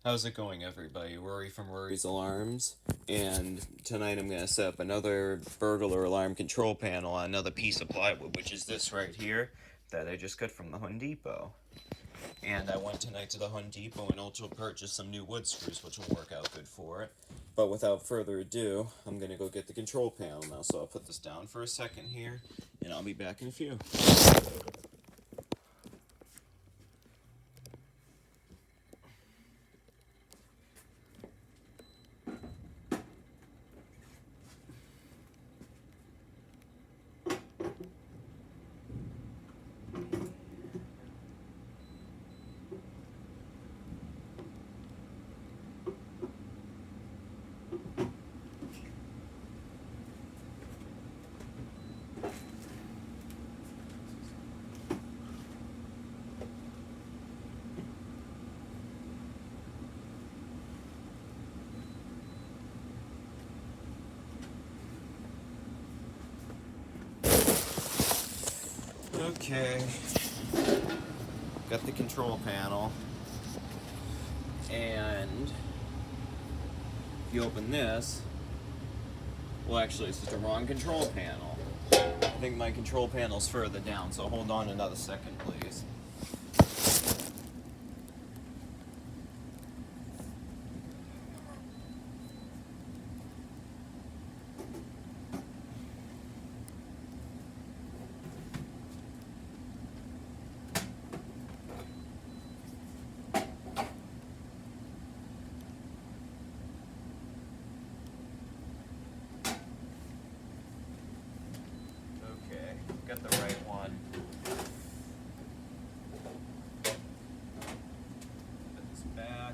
How's it going, everybody? Rory from Rory's Alarms, and tonight I'm going to set up another burglar alarm control panel on another piece of plywood, which is this right here that I just got from the Home Depot. And I went tonight to the Home Depot and also purchased some new wood screws, which will work out good for it. But without further ado, I'm going to go get the control panel now, so I'll put this down for a second here, and I'll be back in a few. Okay, got the control panel, and if you open this, well, actually, this is the wrong control panel. I think my control panel's further down, so hold on another second, please. Okay, got the right one. Put this back.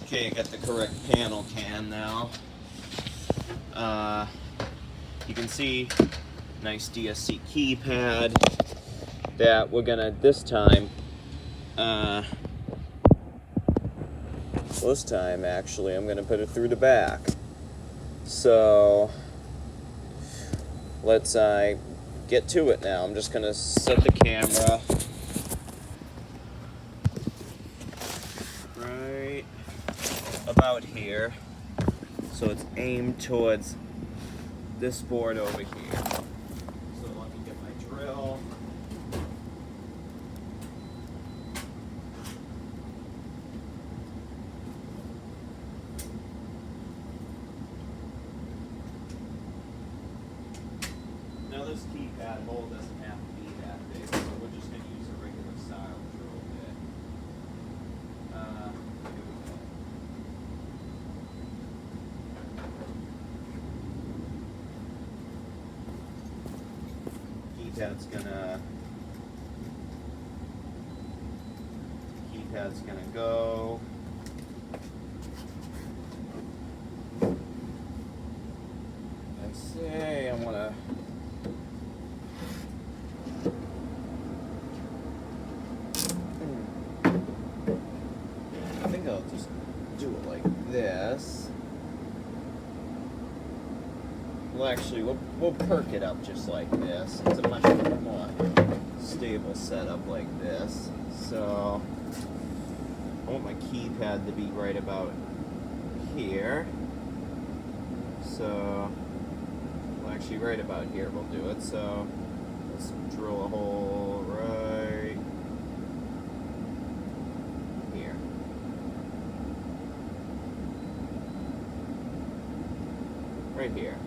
Okay, I got the correct panel cam now. You can see nice DSC keypad that we're gonna this time actually I'm gonna put it through the back. So let's get to it now. I'm just gonna set the camera right about here, so it's aimed towards this board over here. So let me get my drill. Now this keypad hole doesn't have to be that big, so we're just going to use a regular style drill bit. Keypad's gonna go. Let's see, I wanna. I think I'll just do it like this. Well, actually, we'll perk it up just like this. It's a much more stable setup like this. So I want my keypad to be right about here. So actually right about here will do it, so let's drill a hole right here. Right here.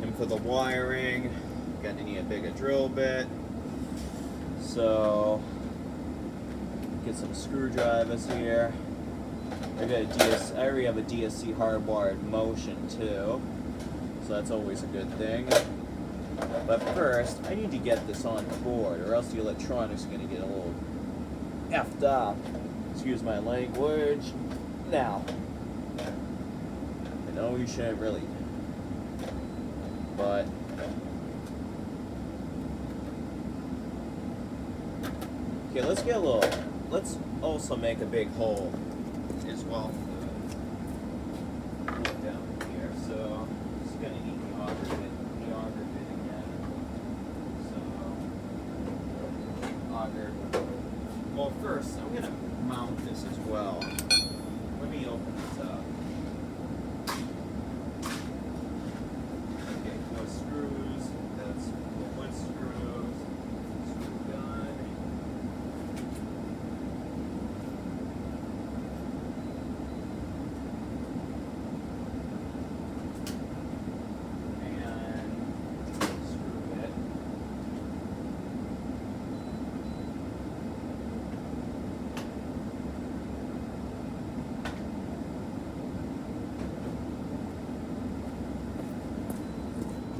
And for the wiring, gonna need a bigger drill bit. So get some screwdrivers here. I already have a DSC hardwired motion too, so that's always a good thing. But first, I need to get this on the board, or else the electronics are gonna get a little effed up. Excuse my language. Now, I know you shouldn't really, but okay, let's also make a big hole as well down here. So it's gonna need the auger bit again. So auger. Well, first I'm gonna mount this as well. Let me open this up. Okay, 4 screws. That's 4 wood screws. Screw gun.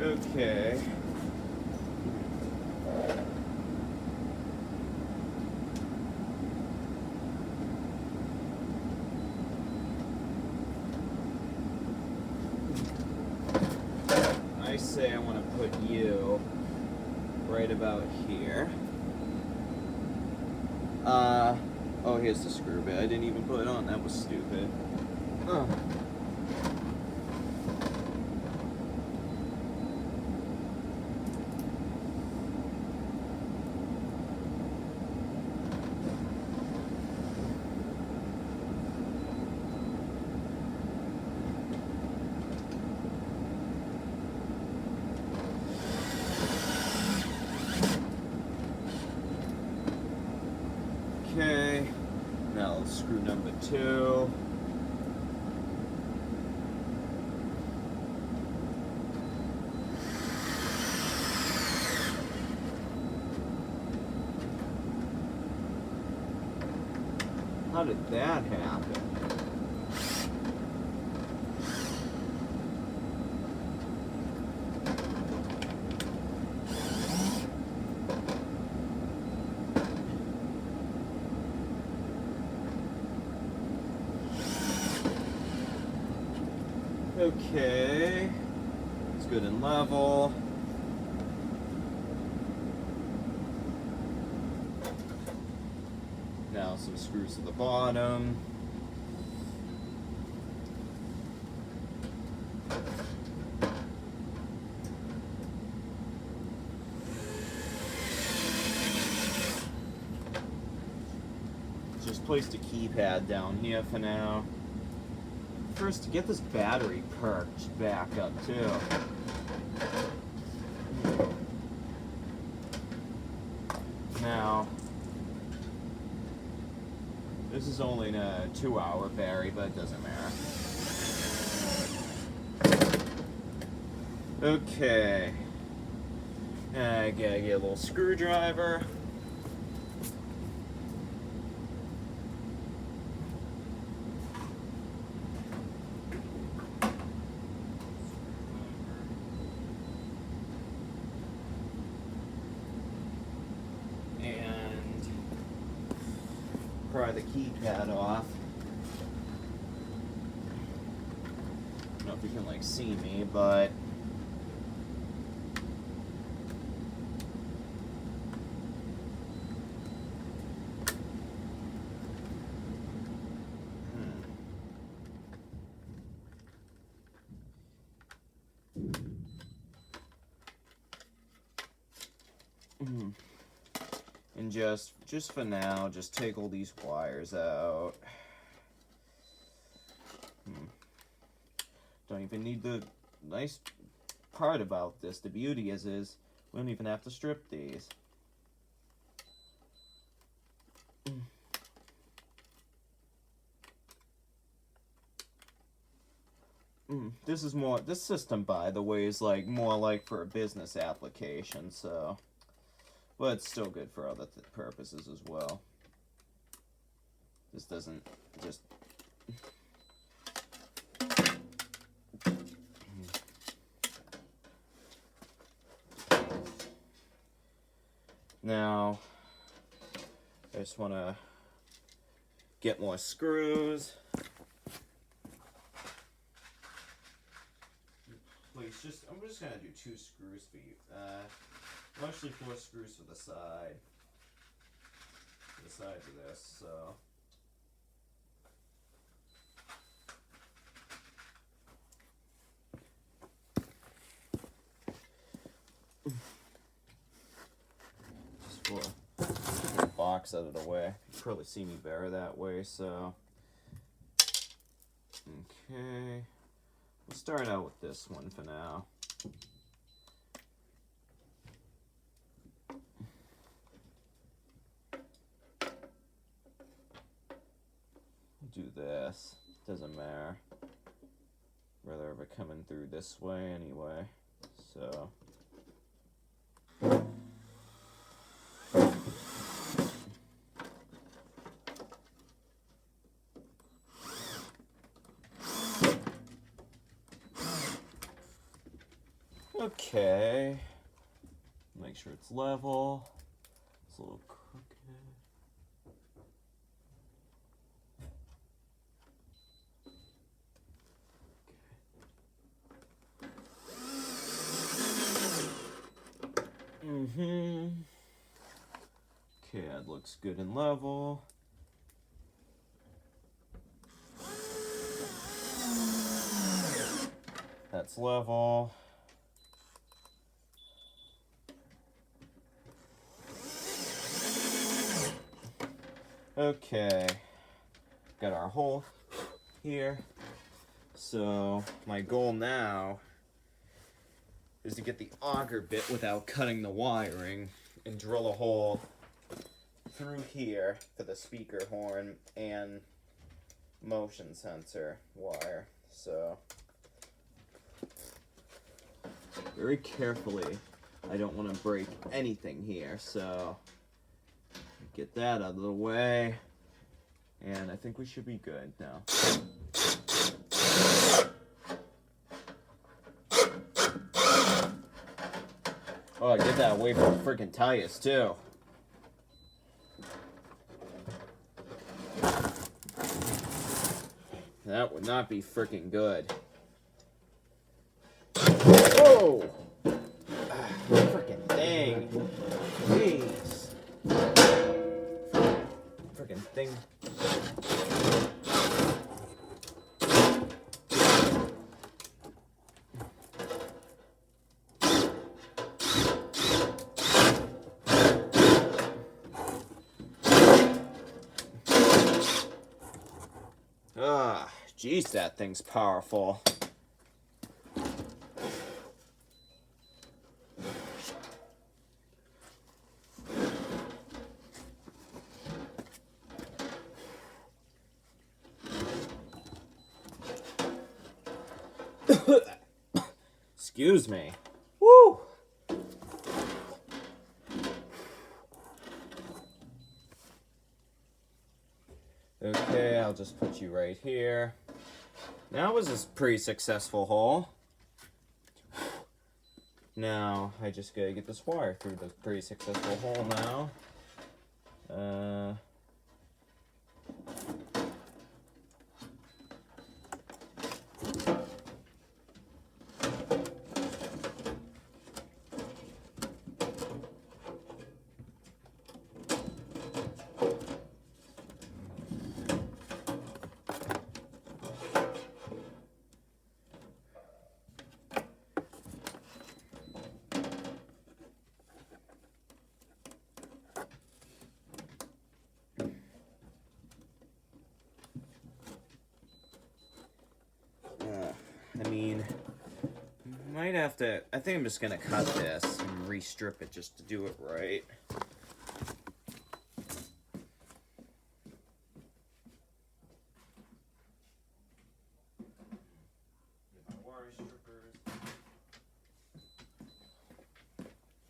Okay. I say I want to put you right about here. Oh, here's the screw bit. I didn't even put it on. That was stupid. Okay, now screw number 2. How did that happen? Okay, it's good and level. Now some screws to the bottom. Just placed a keypad down here for now. First, to get this battery perked back up too. Now, this is only a 2-hour battery, but it doesn't matter. Okay. I gotta get a little screwdriver. Pry the keypad off. I don't know if you can see me, but and just for now, just take all these wires out. Don't even need the nice part about this. The beauty is we don't even have to strip these. This system, by the way, is like more like for a business application, so, but it's still good for other purposes as well. This doesn't just now I just want to get more screws. Please, I'm just gonna do 2 screws for you. Actually 4 screws for the side. For the sides of this, so. Just for the box out of the way. You probably see me better that way, so. Okay. We'll start out with this one for now. Do this. Doesn't matter. Rather have it coming through this way anyway. So. Okay. Make sure it's level. It's a little crooked. Okay, that looks good and level. That's level. Okay, got our hole here. So my goal now is to get the auger bit without cutting the wiring and drill a hole through here for the speaker horn and motion sensor wire. So very carefully, I don't want to break anything here, so get that out of the way, and I think we should be good now. Oh, get that away from the freaking tires too. That would not be freaking good. Whoa! Freaking thing. Jeez. Freaking thing. Jeez, that thing's powerful. Excuse me. Woo! Okay, I'll just put you right here. That was a pretty successful hole. Now, I just gotta get this wire through the pretty successful hole now. might have to, I think I'm just gonna cut this and re-strip it just to do it right.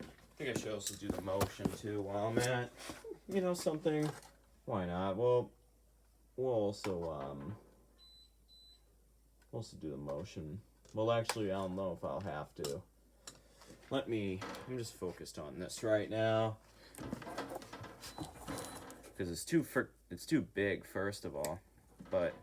I think I should also do the motion too while I'm at, you know, something. Why not? Well, we'll also do the motion. Well, actually, I don't know if I'll have to. I'm just focused on this right now. Because it's too big, first of all. But,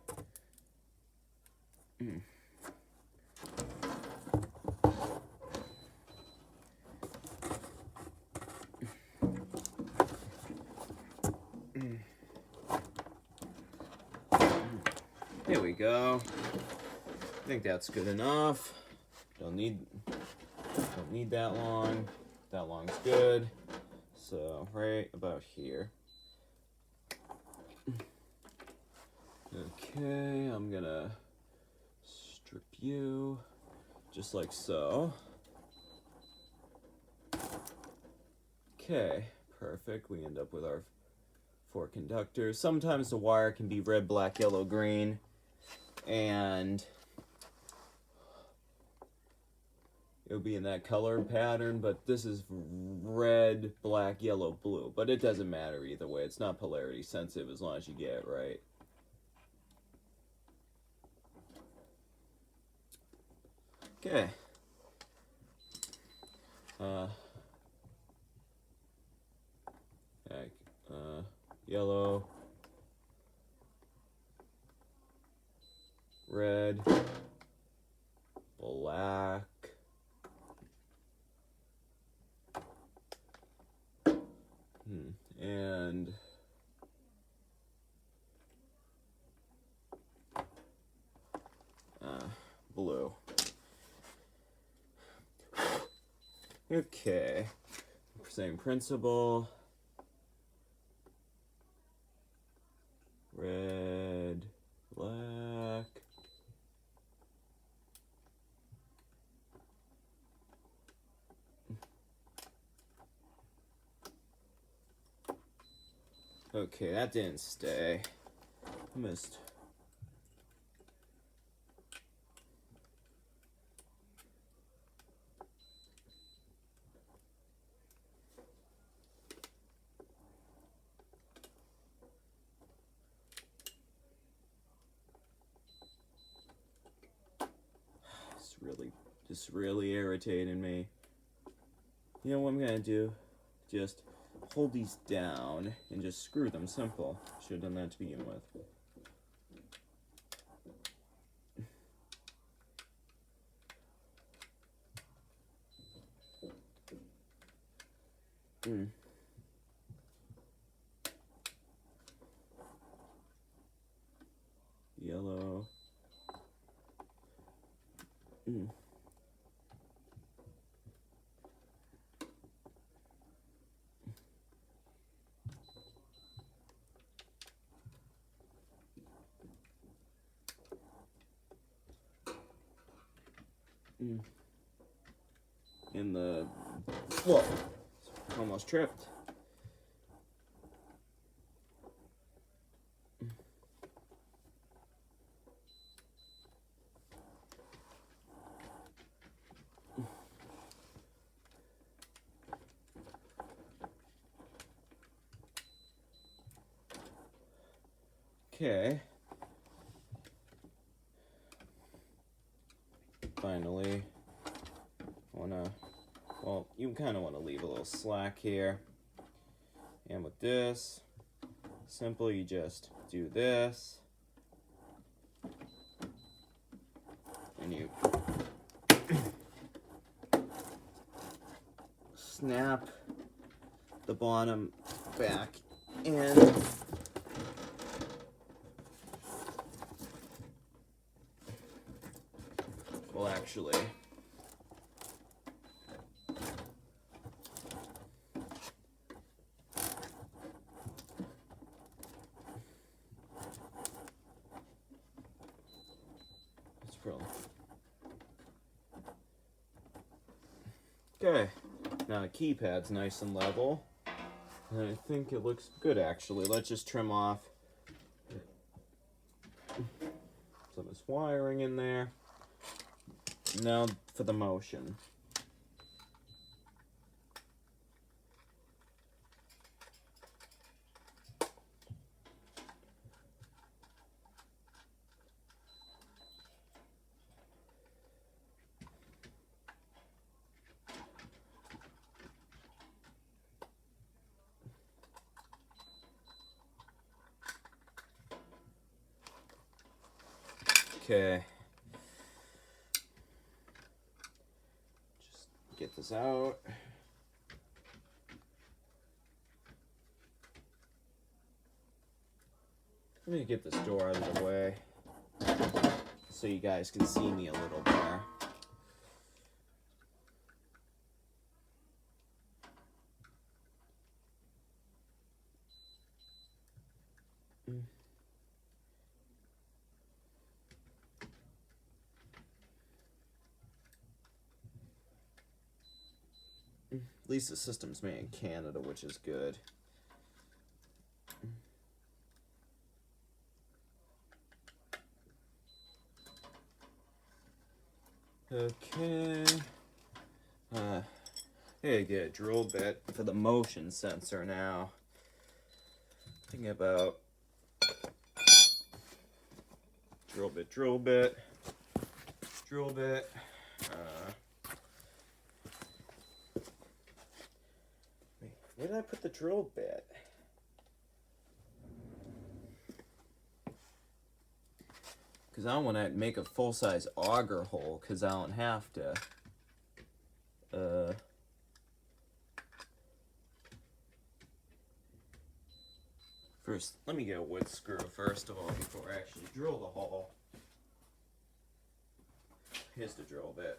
there we go. I think that's good enough. Don't need that long. That long's good. So right about here. Okay, I'm gonna strip you just like so. Okay, perfect. We end up with our 4 conductors. Sometimes the wire can be red, black, yellow, green, and it'll be in that color pattern, but this is red, black, yellow, blue. But it doesn't matter either way. It's not polarity sensitive as long as you get it right. Okay. Yellow, red, black, and blue. Okay, same principle. Red, black. Okay, that didn't stay. Missed. Just really irritating me. You know what I'm gonna do? Just hold these down and just screw them. Simple. Should have done that to begin with. Yellow. In the, whoa, almost tripped. Okay. Finally, well, you kind of want to leave a little slack here. And with this, simply you just do this. And you snap the bottom back in. Well, actually, it's really, Okay, now the keypad's nice and level. And I think it looks good actually. Let's just trim off some of this wiring in there. Now for the motion. Okay. Just get this out. Let me get this door out of the way so you guys can see me a little better. At least the system's made in Canada, which is good. Okay. Here, get a drill bit for the motion sensor now. Thinking about drill bit. Where did I put the drill bit? Because I don't want to make a full-size auger hole, because I don't have to. First, let me get a wood screw first of all before I actually drill the hole. Here's the drill bit.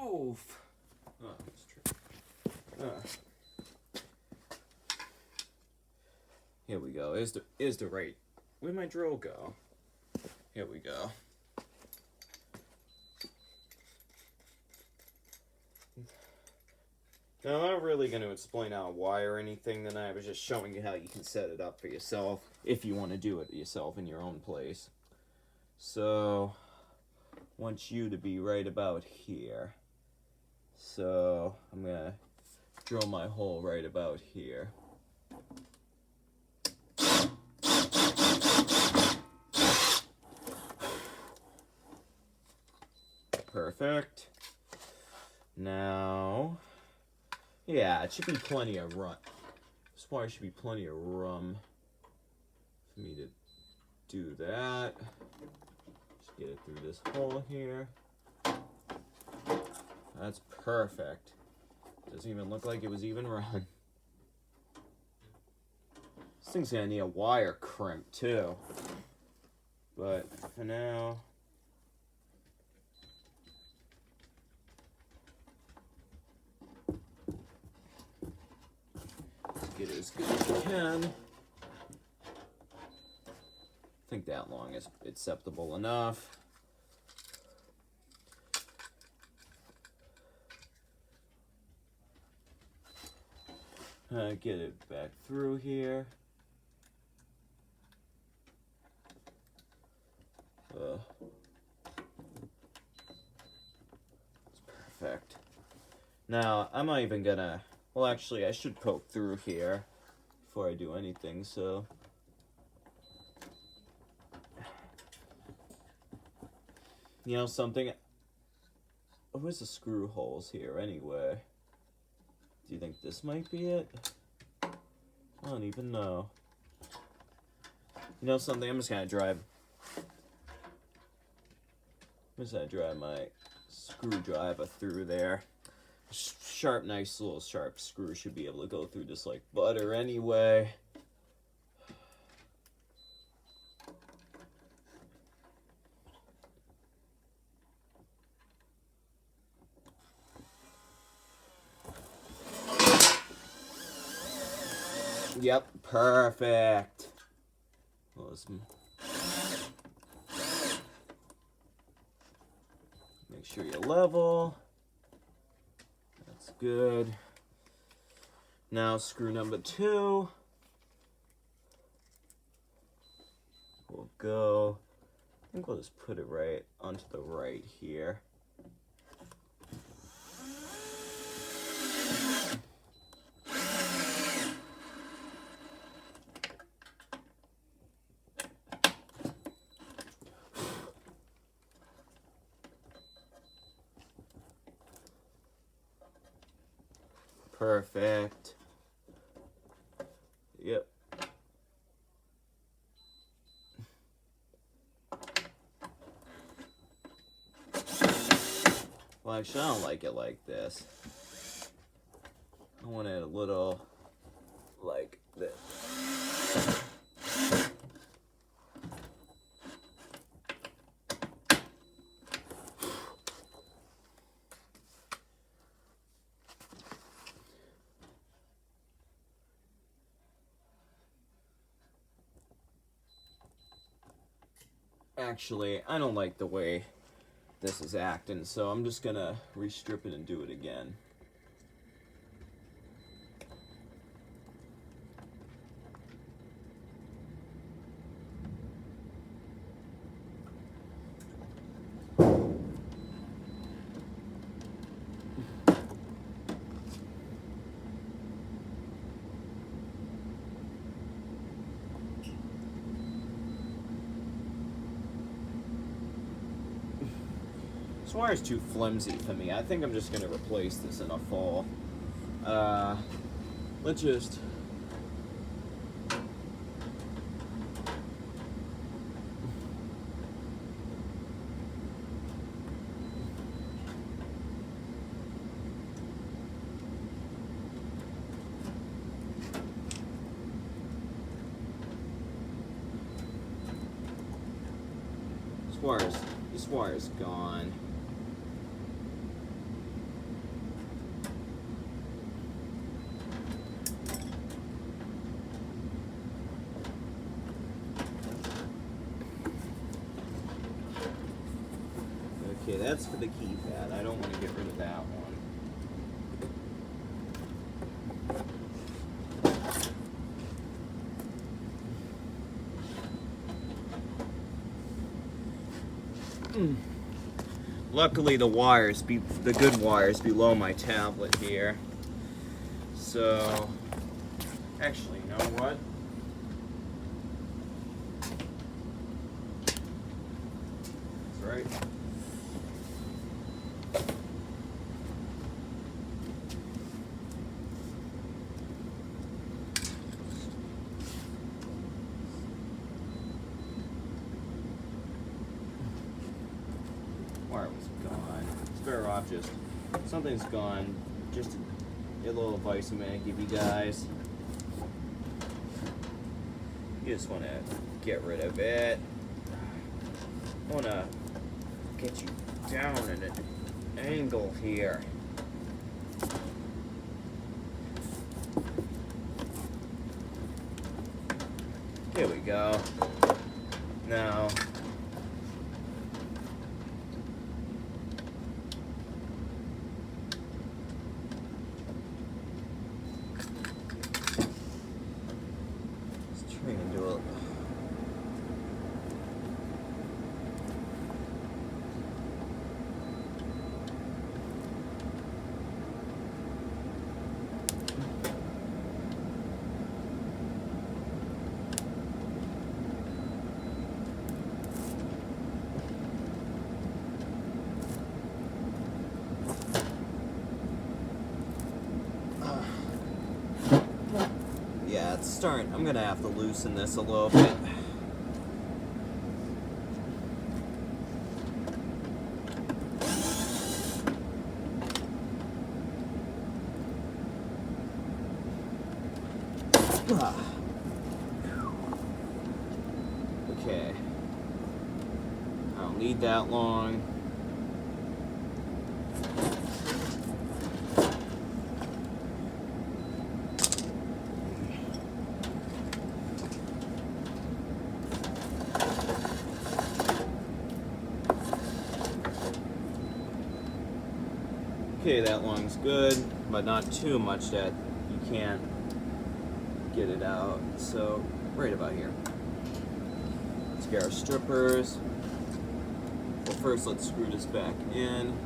Oof. Oh, that's true. Here we go. Is the right. Where'd my drill go? Here we go. Now, I'm not really going to explain how to wire anything tonight. I was just showing you how you can set it up for yourself if you want to do it yourself in your own place. So, I want you to be right about here. So, I'm going to drill my hole right about here. Perfect. Now, yeah, it should be plenty of room. This wire should be plenty of room for me to do that. Just get it through this hole here. That's perfect. Doesn't even look like it was even run. This thing's gonna need a wire crimp too. But for now, let's get it as good as we can. I think that long is acceptable enough. Get it back through here. It's perfect. Now, I'm not even gonna... Well, actually, I should poke through here before I do anything, so... You know something? Where's the screw holes here, anyway? Do you think this might be it? I don't even know. You know something? I'm just gonna drive my screwdriver through there. Sharp, nice little sharp screw should be able to go through just like butter anyway. Yep, perfect. Well, let's make sure you're level. That's good. Now screw number 2. We'll go, I think we'll just put it right onto the right here. Perfect. Yep. Well, actually, I don't like it like this. I want it a little like this. Actually, I don't like the way this is acting, so I'm just gonna restrip it and do it again. This wire's too flimsy for me. I think I'm just gonna replace this in a fall. Let's just this wire's gone. Okay, that's for the keypad. I don't want to get rid of that one. Luckily, the good wires below my tablet here. So, actually, you know what? That's right. Wire was gone. It's better off just, something's gone, just a little advice I'm going to give you guys. You just want to get rid of it. I want to get you down at an angle here. Here we go. Now, yeah, it's starting. I'm gonna have to loosen this a little bit. Okay. I don't need that long. Okay, that long's good, but not too much that you can't get it out. So, right about here. Let's get our strippers. Well, first let's screw this back in.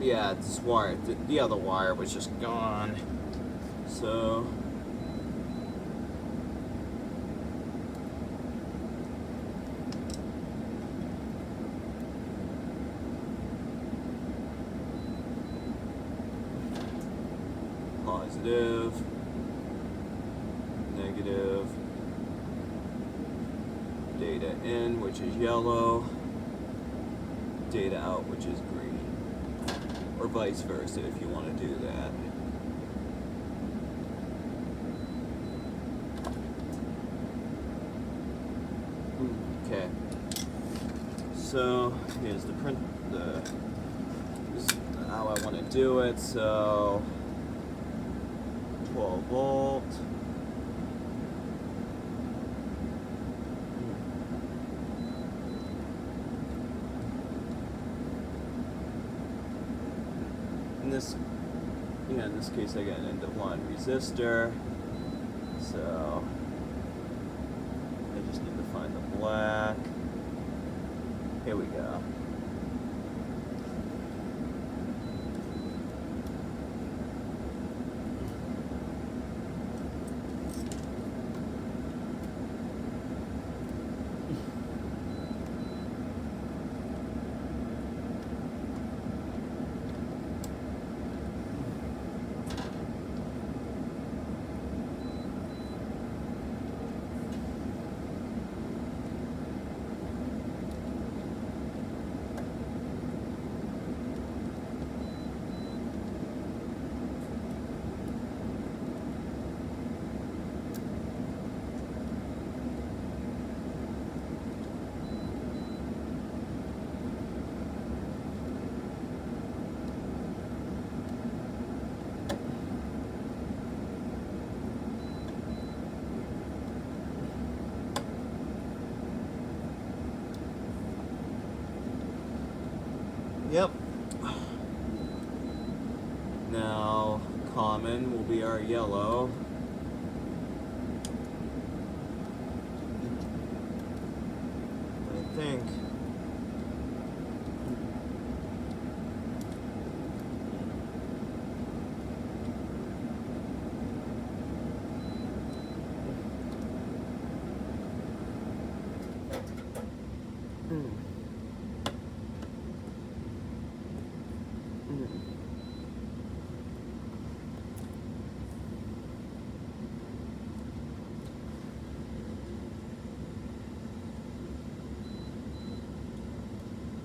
Yeah, this wire, the other wire was just gone. So positive, negative, data in, which is yellow, data out, which is green. Or vice versa if you want to do that. Okay. So here's the print. This is how I want to do it. So 12 volt. In this case, I got an end-of-line resistor, so I just need to find the black. Here we go. Yep. Now, common will be our yellow. I think.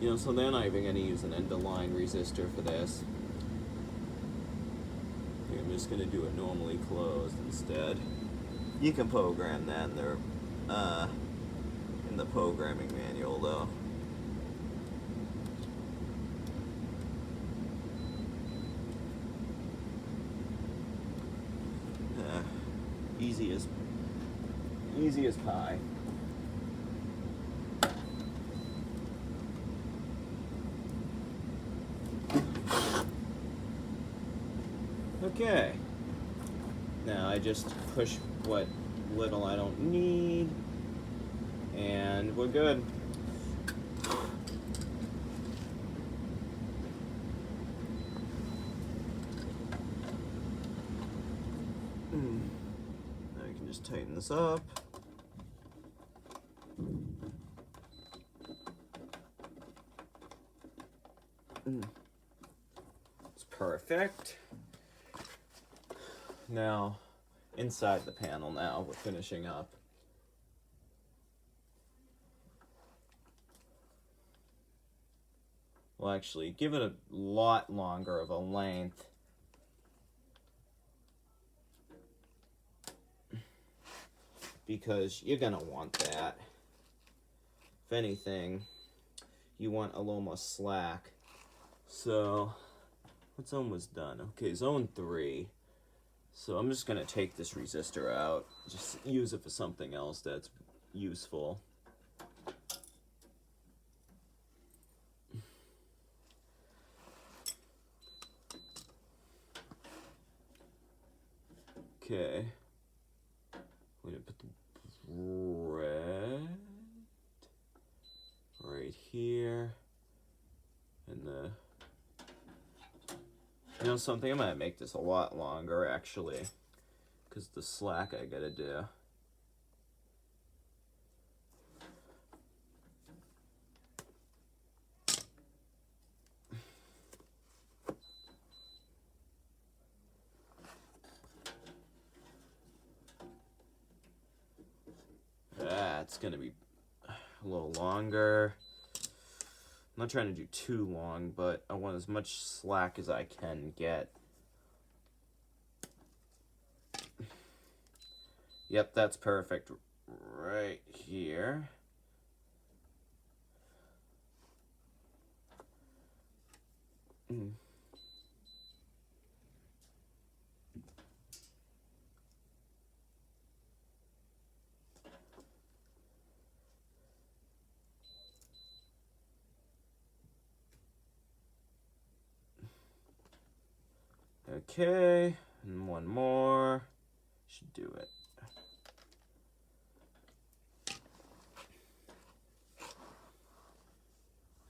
You know, so they're not even going to use an end-of-line resistor for this. I'm just going to do it normally closed instead. You can program that in the programming manual, though. Easy as pie. Okay. Now I just push what little I don't need, and we're good. Now you can just tighten this up. It's perfect. Now, inside the panel now, we're finishing up. We'll actually give it a lot longer of a length because you're gonna want that. If anything, you want a little more slack. So, what's almost done? Okay, zone 3. So I'm just gonna take this resistor out, just use it for something else that's useful. Okay, we're gonna put the red right here, and you know something, I might make this a lot longer actually, because the slack I gotta do. That's gonna be a little longer. I'm not trying to do too long, but I want as much slack as I can get. Yep, that's perfect. Right here. Okay, and one more. Should do it.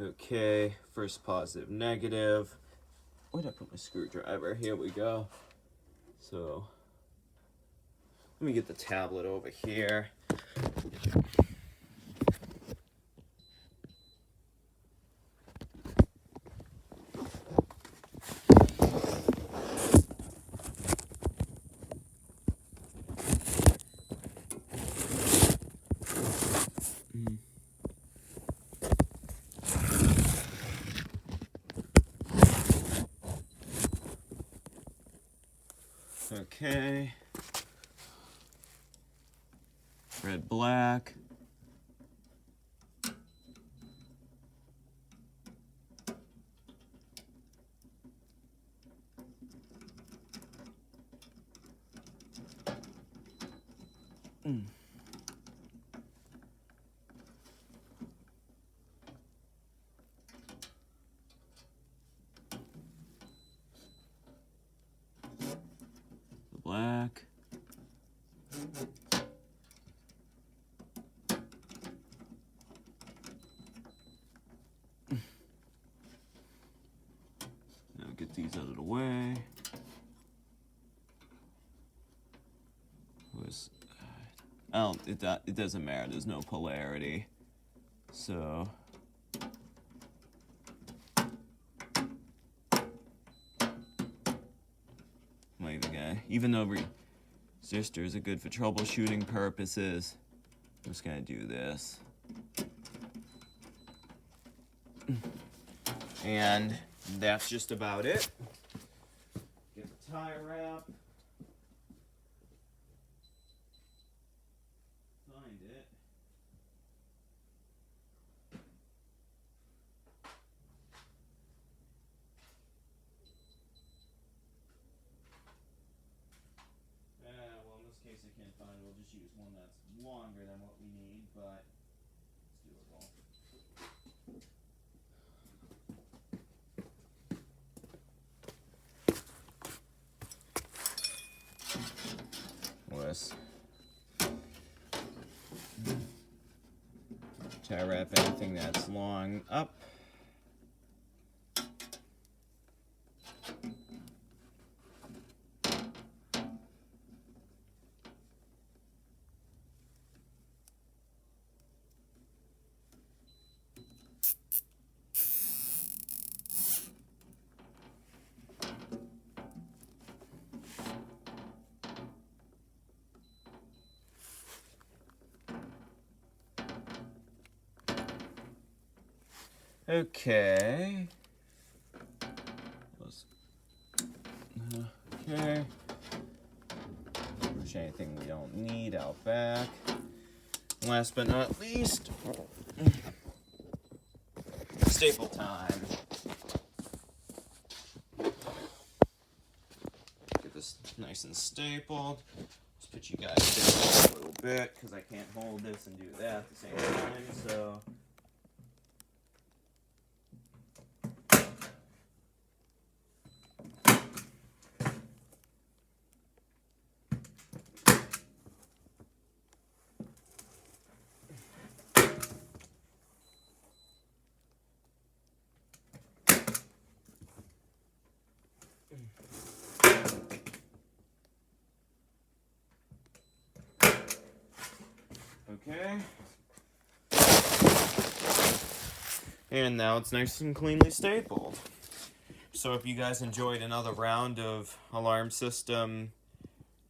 Okay, first positive, negative. Where'd I put my screwdriver? Here we go. So, let me get the tablet over here. Okay. Red, black. Black. Now get these out of the way. Oh, it doesn't matter. There's no polarity. So even though resistors are good for troubleshooting purposes, I'm just gonna do this. And that's just about it. Get the tie wrap. Find it. Well, in this case I can't find it. We'll just use one that's longer than what we need, but it's doable. Tie wrap anything that's long up. Okay. Okay. push anything we don't need out back. Last but not least, staple time. Get this nice and stapled. Just put you guys down a little bit because I can't hold this and do that at the same time. So. Okay. And now it's nice and cleanly stapled. So if you guys enjoyed another round of Alarm System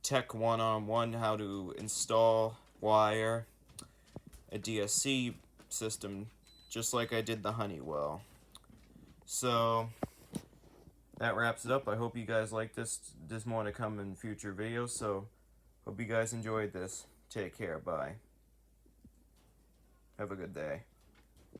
Tech 1-on-1, how to install, wire a DSC system, just like I did the Honeywell. So that wraps it up. I hope you guys like this. There's more to come in future videos, so hope you guys enjoyed this. Take care. Bye. Have a good day.